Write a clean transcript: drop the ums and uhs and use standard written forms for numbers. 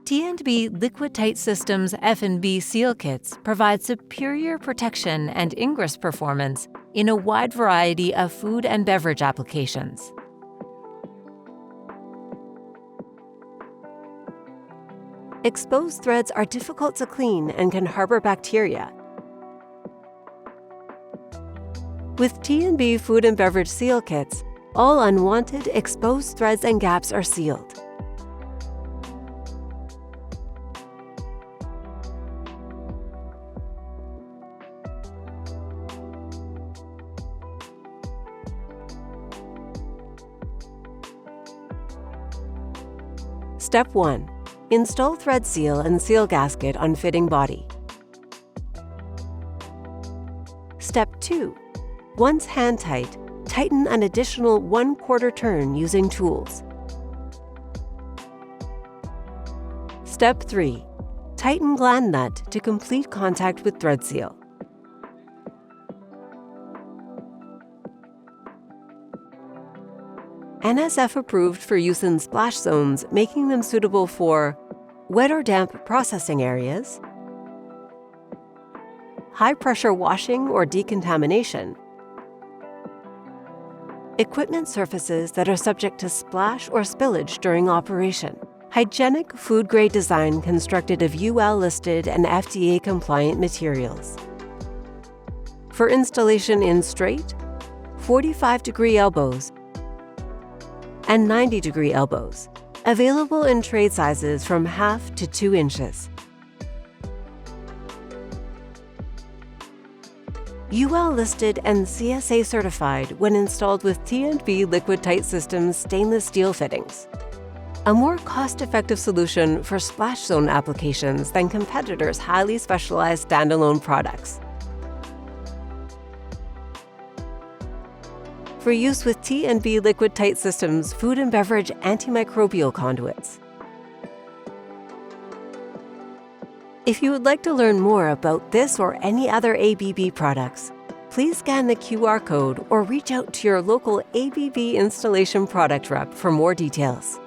T&B Liquidtight Systems F&B seal kits provide superior protection and ingress performance in a wide variety of food and beverage applications. Exposed threads are difficult to clean and can harbor bacteria. With T&B Food and Beverage Seal kits, all unwanted exposed threads and gaps are sealed. Step 1. Install thread seal and seal gasket on fitting body. Step 2. Once hand tight, tighten an additional 1/4 turn using tools. Step 3. Tighten gland nut to complete contact with thread seal. NSF approved for use in splash zones, making them suitable for wet or damp processing areas, high-pressure washing or decontamination, equipment surfaces that are subject to splash or spillage during operation, hygienic food-grade design constructed of UL-listed and FDA-compliant materials. For installation in straight, 45-degree elbows, and 90-degree elbows, available in trade sizes from 1/2 to 2 inches. UL listed and CSA certified when installed with T&B Liquidtight Systems stainless steel fittings. A more cost-effective solution for splash zone applications than competitors' highly specialized standalone products. For use with T&B Liquidtight Systems food and beverage antimicrobial conduits. If you would like to learn more about this or any other ABB products, please scan the QR code or reach out to your local ABB installation product rep for more details.